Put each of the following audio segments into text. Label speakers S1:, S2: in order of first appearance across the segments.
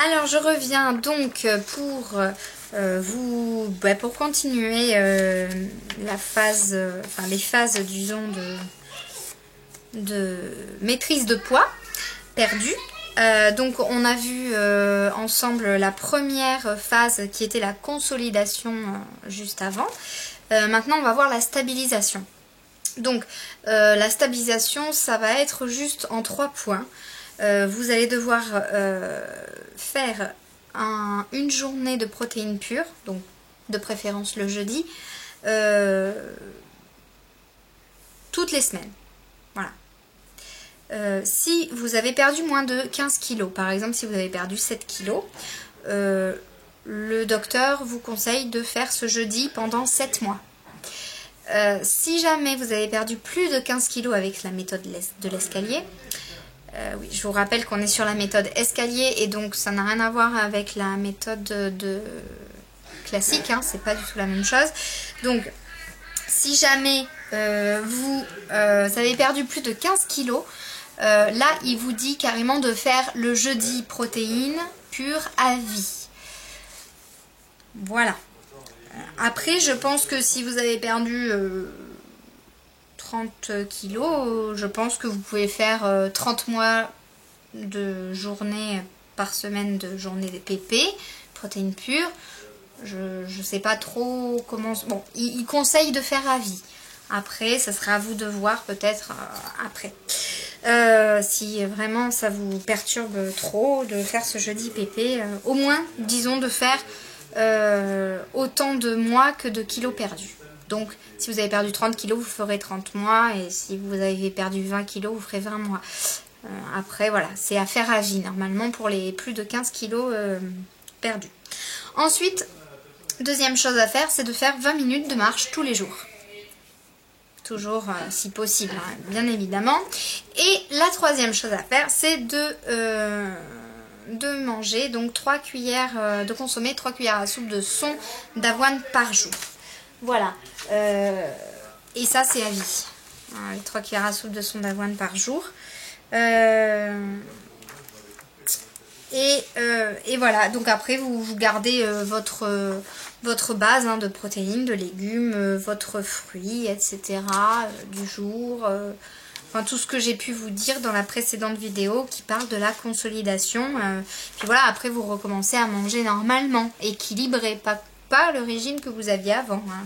S1: Alors je reviens donc pour pour continuer la phase, les phases disons de maîtrise de poids perdu. Donc on a vu ensemble la première phase qui était la consolidation juste avant. Maintenant on va voir la stabilisation. Donc la stabilisation, ça va être juste en 3 points. Vous allez devoir faire une journée de protéines pures, donc de préférence le jeudi, toutes les semaines. Voilà. Si vous avez perdu moins de 15 kg, par exemple si vous avez perdu 7 kg, le docteur vous conseille de faire ce jeudi pendant 7 mois. Si jamais vous avez perdu plus de 15 kg avec la méthode de l'escalier, oui, je vous rappelle qu'on est sur la méthode escalier et donc ça n'a rien à voir avec la méthode classique, hein, c'est pas du tout la même chose. Donc si jamais vous avez perdu plus de 15 kg, là il vous dit carrément de faire le jeudi protéines pures à vie. Voilà. Après, je pense que si vous avez perdu 30 kg, je pense que vous pouvez faire 30 mois de journée par semaine de journée des PP, protéines pures. Je sais pas trop comment... Bon, il conseille de faire à vie. Après, ça sera à vous de voir peut-être après. Si vraiment ça vous perturbe trop de faire ce jeudi PP, au moins, disons, de faire... autant de mois que de kilos perdus. Donc si vous avez perdu 30 kg, vous ferez 30 mois et si vous avez perdu 20 kg, vous ferez 20 mois. Après voilà, c'est à faire à vie normalement pour les plus de 15 kg perdus. Ensuite, deuxième chose à faire, c'est de faire 20 minutes de marche tous les jours. Toujours si possible, hein, bien évidemment. Et la troisième chose à faire, c'est de manger, donc 3 cuillères, de consommer 3 cuillères à soupe de son d'avoine par jour. Voilà. Et ça, c'est à vie. Les 3 cuillères à soupe de son d'avoine par jour. Et voilà. Donc après, vous gardez votre base hein, de protéines, de légumes, votre fruit, etc. Du jour. Enfin, tout ce que j'ai pu vous dire dans la précédente vidéo qui parle de la consolidation. Puis voilà, après vous recommencez à manger normalement, équilibré, pas le régime que vous aviez avant. Hein,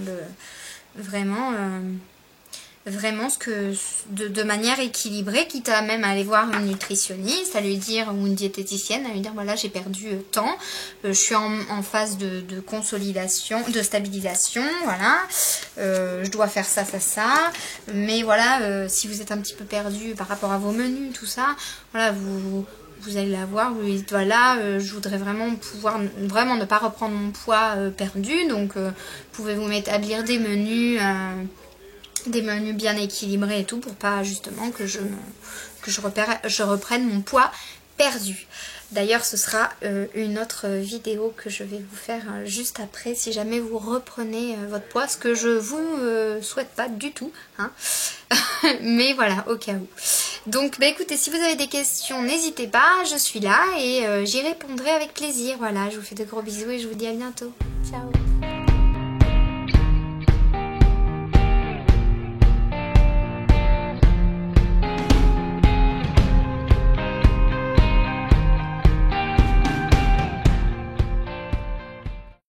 S1: vraiment de manière équilibrée, quitte à même aller voir une nutritionniste, à lui dire, ou une diététicienne, à lui dire voilà j'ai perdu tant, je suis en phase de consolidation, de stabilisation, voilà, je dois faire ça, mais voilà, si vous êtes un petit peu perdu par rapport à vos menus, tout ça, voilà, vous allez la voir, vous lui dites voilà, je voudrais vraiment pouvoir vraiment ne pas reprendre mon poids perdu, donc pouvez-vous m'établir des menus bien équilibrés et tout pour pas justement que je reprenne mon poids perdu. D'ailleurs ce sera une autre vidéo que je vais vous faire juste après si jamais vous reprenez votre poids, ce que je vous souhaite pas du tout hein. Mais voilà, au cas où. Donc bah écoutez, si vous avez des questions n'hésitez pas, je suis là et j'y répondrai avec plaisir. Voilà, je vous fais de gros bisous et je vous dis à bientôt. Ciao.